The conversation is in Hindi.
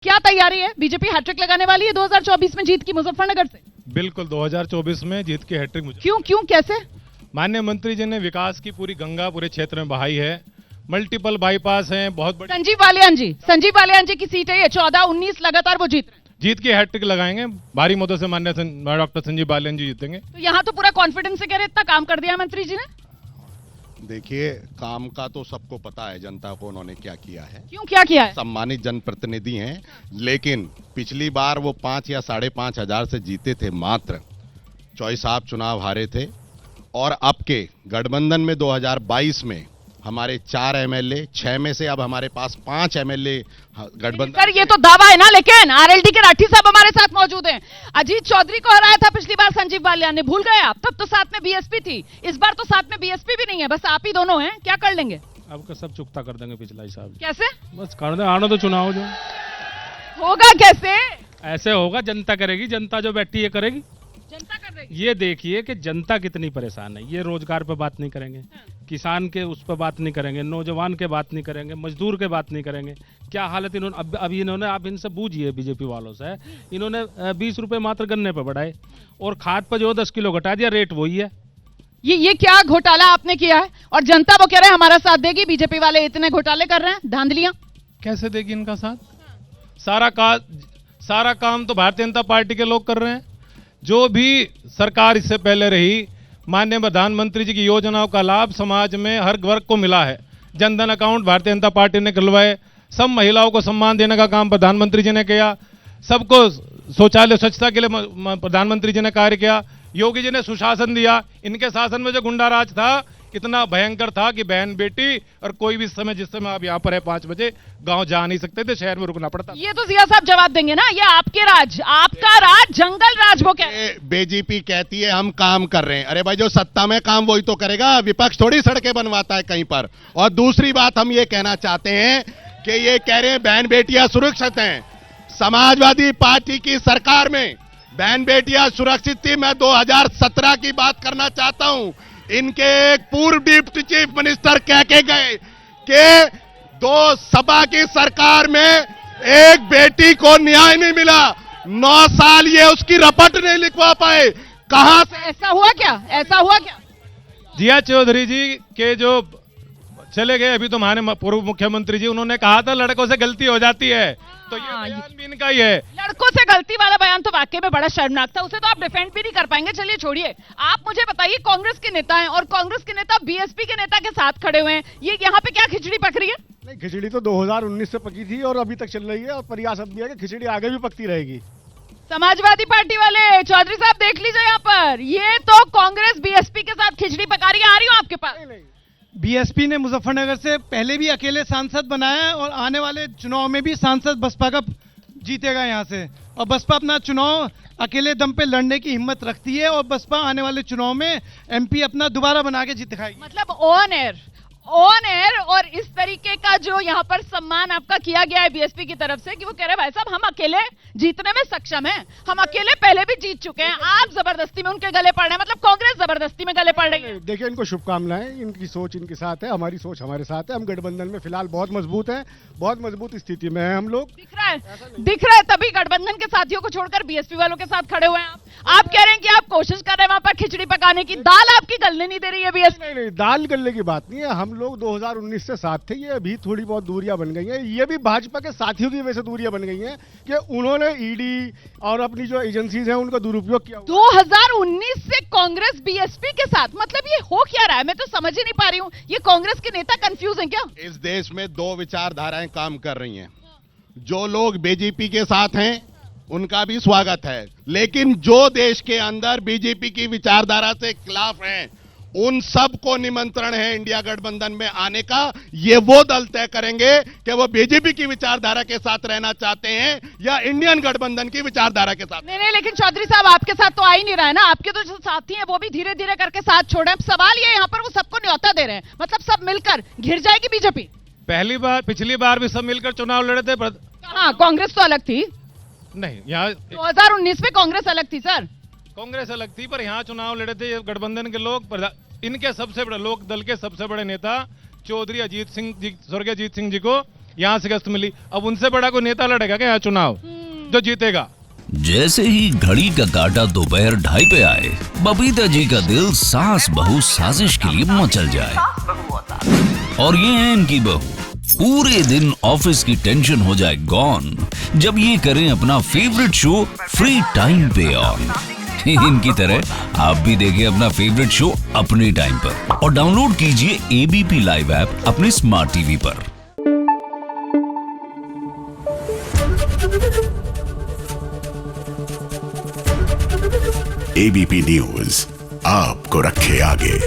क्या तैयारी है? बीजेपी हैट्रिक लगाने वाली है 2024 में जीत की मुजफ्फरनगर से? बिल्कुल 2024 में जीत की हैट्रिक मुझे। क्यों कैसे? माननीय मंत्री जी ने विकास की पूरी गंगा पूरे क्षेत्र में बहाई है। मल्टीपल बाईपास हैं, बहुत बड़ी। संजीव बालियान जी की सीट है ये, 14-19 लगातार वो जीत रहे हैं। जीत की हैट्रिक लगाएंगे भारी मतों से। माननीय डॉक्टर संजीव बालियान जी जीतेंगे। तो यहाँ तो पूरा कॉन्फिडेंस से कह रहे इतना काम कर दिया मंत्री जी ने। देखिए, काम का तो सबको पता है जनता को उन्होंने क्या किया है। क्यों, क्या किया है? सम्मानित जनप्रतिनिधि हैं, लेकिन पिछली बार वो 5 या 5.5 हजार से जीते थे मात्र। चॉइस आप चुनाव हारे थे। और अब के गठबंधन में 2022 में हमारे 4 एमएलए, 6 में से अब हमारे पास 5 एमएलए गठबंधन। सर ये तो दावा है ना, लेकिन आरएलडी के राठी साहब हमारे साथ मौजूद हैं। अजीत चौधरी को हराया था पिछली बार संजीव बालियान ने, भूल गए आप? तब तो साथ में बीएसपी थी, इस बार तो साथ में बीएसपी भी नहीं है, बस आप ही दोनों हैं। क्या कर लेंगे? आपका सब चुकता कर देंगे पिछला हिसाब। कैसे? बस कर दे, आने तो चुनाव जो होगा कैसे? ऐसे होगा, जनता करेगी। जनता जो बैठी है करेगी। जनता कर रही है। ये देखिए कि जनता कितनी परेशान है। ये रोजगार पे बात नहीं करेंगे, किसान के उस पर बात नहीं करेंगे, नौजवान के बात नहीं करेंगे, मजदूर के बात नहीं करेंगे। क्या हालत इन्होंने अभी इन्होंने, आप इनसे बूझिए बीजेपी वालों से, इन्होंने 20 रुपए मात्र गन्ने पे बढ़ाए और खाद पर जो 10 किलो घटा दिया, रेट वही है। ये क्या घोटाला आपने किया है? और जनता वो कह रहे हैं हमारा साथ देगी, बीजेपी वाले इतने घोटाले कर रहे हैं, धांधलियां। कैसे देगी इनका साथ? सारा काम तो भारतीय जनता पार्टी के लोग कर रहे हैं। जो भी सरकार इससे पहले रही, माननीय प्रधानमंत्री जी की योजनाओं का लाभ समाज में हर वर्ग को मिला है। जनधन अकाउंट भारतीय जनता पार्टी ने खुलवाए, सब महिलाओं को सम्मान देने का काम प्रधानमंत्री जी ने किया, सबको शौचालय स्वच्छता के लिए प्रधानमंत्री जी ने कार्य किया, योगी जी ने सुशासन दिया। इनके शासन में जो गुंडा राज था इतना भयंकर था कि बहन बेटी और कोई भी समय, जिस समय आप यहाँ पर है 5 बजे, गांव जा नहीं सकते थे, शहर में रुकना पड़ता। ये तो जिया साहब जवाब देंगे ना, ये आपके राज, आपका राज, जंगल राज। वो क्या बीजेपी कहती है हम काम कर रहे हैं। अरे भाई, जो सत्ता में काम वही तो करेगा, विपक्ष थोड़ी सड़कें बनवाता है कहीं पर। और दूसरी बात हम ये कहना चाहते हैं कि ये कह रहे हैं बहन बेटियां सुरक्षित हैं। समाजवादी पार्टी की सरकार में बहन बेटियां सुरक्षित थी। मैं 2017 की बात करना चाहता हूं। इनके एक पूर्व डिप्टी चीफ मिनिस्टर कह के गए कि 2 सपा की सरकार में एक बेटी को न्याय नहीं मिला। 9 साल ये उसकी रपट नहीं लिखवा पाए। कहां से? ऐसा हुआ क्या? जिया चौधरी जी के जो चले गए, अभी तो हमारे पूर्व मुख्यमंत्री जी, उन्होंने कहा था लड़कों से गलती हो जाती है, तो ये बयान भी इनका ही है। लड़कों से गलती वाला बयान तो वाकई में बड़ा शर्मनाक था, उसे तो आप डिफेंड भी नहीं कर पाएंगे। चलिए छोड़िए, आप मुझे बताइए, कांग्रेस के नेता हैं और कांग्रेस के नेता बीएसपी के नेता के साथ खड़े हुए हैं, ये यहाँ पे क्या खिचड़ी पक रही है? नहीं, खिचड़ी तो 2019 से पकी थी और अभी तक चल रही है, और प्रयास अब भी है कि खिचड़ी आगे भी पकती रहेगी। समाजवादी पार्टी वाले चौधरी साहब देख लीजिए, यहाँ पर ये तो कांग्रेस बीएसपी के साथ खिचड़ी पका रही है। आ रही हूँ आपके पास। बीएसपी ने मुजफ्फरनगर से पहले भी अकेले सांसद बनाया है और आने वाले चुनाव में भी सांसद बसपा का जीतेगा यहाँ से। और बसपा अपना चुनाव अकेले दम पे लड़ने की हिम्मत रखती है और बसपा आने वाले चुनाव में एमपी अपना दोबारा बना के जीत दिखाएगी। मतलब ऑन एयर। और इस तरीके का जो यहाँ पर सम्मान आपका किया गया है बीएसपी की तरफ से कि वो कह रहे हैं भाई साहब हम अकेले जीतने में सक्षम हैं, हम अकेले पहले भी जीत चुके हैं, आप जबरदस्ती में उनके गले पड़ रहे हैं। मतलब कांग्रेस जबरदस्ती में गले पड़ रही है। देखिए, इनको शुभकामनाएं, इनकी सोच इनके साथ है, हमारी सोच हमारे साथ है। हम गठबंधन में फिलहाल बहुत मजबूत हैं, बहुत मजबूत स्थिति में है हम लोग। दिख रहा है तभी गठबंधन के साथियों को छोड़कर बीएसपी वालों के साथ खड़े हुए हैं आप कह रहे हैं कि आप कोशिश कर रहे हैं वहां पर खिचड़ी पकाने की, दाल आपकी गलने नहीं दे रही है बीएसपी। नहीं, दाल गलने की बात नहीं है। हम लोग 2019 से साथ थे, ये अभी थोड़ी बहुत दूरियां बन गई हैं। ये भी भाजपा के साथियों की वजह से दूरियां बन गई हैं कि उन्होंने ईडी और अपनी जो एजेंसीज हैं उनका दुरुपयोग किया। 2019 से कांग्रेस बीएसपी के साथ, मतलब ये हो क्या रहा है? मैं तो समझ ही नहीं पा रही हूँ। ये कांग्रेस के नेता कंफ्यूज हैं क्या? इस देश में 2 विचारधाराएं काम कर रही हैं। जो लोग बीजेपी के साथ हैं उनका भी स्वागत है, लेकिन जो देश के अंदर बीजेपी की विचारधारा से खिलाफ हैं उन सबको निमंत्रण है इंडिया गठबंधन में आने का। ये वो दल तय करेंगे कि वो बीजेपी की विचारधारा के साथ रहना चाहते हैं या इंडियन गठबंधन की विचारधारा के साथ। नहीं, लेकिन चौधरी साहब आपके साथ तो आ ही नहीं रहा है ना। आपके तो जो साथी हैं वो भी धीरे धीरे करके साथ छोड़े। अब सवाल ये यहाँ पर वो सबको न्योता दे रहे हैं, मतलब सब मिलकर घिर जाएगी बीजेपी। पिछली बार भी सब मिलकर चुनाव लड़े थे। हाँ, कांग्रेस तो अलग थी। नहीं, यहाँ 2019 में कांग्रेस अलग थी सर। कांग्रेस अलग थी, पर यहाँ चुनाव लड़े थे गठबंधन के लोग। इनके सबसे बड़े लोक दल के सबसे बड़े नेता चौधरी अजीत सिंह जी, स्वर्गीय अजीत सिंह जी को यहाँ शिकस्त मिली, अब उनसे बड़ा कोई नेता लड़ेगा क्या यहाँ चुनाव जो जीतेगा? जैसे ही घड़ी का काटा दोपहर 2:30 पे आए, बबीता जी का दिल सास बहू साजिश के लिए मचल जाए। और ये है इनकी बहू, पूरे दिन ऑफिस की टेंशन हो जाए गॉन जब ये करें अपना फेवरेट शो फ्री टाइम पे ऑन। इनकी तरह आप भी देखें अपना फेवरेट शो अपने टाइम पर और डाउनलोड कीजिए एबीपी लाइव ऐप अपने स्मार्ट टीवी पर। एबीपी न्यूज आपको रखे आगे।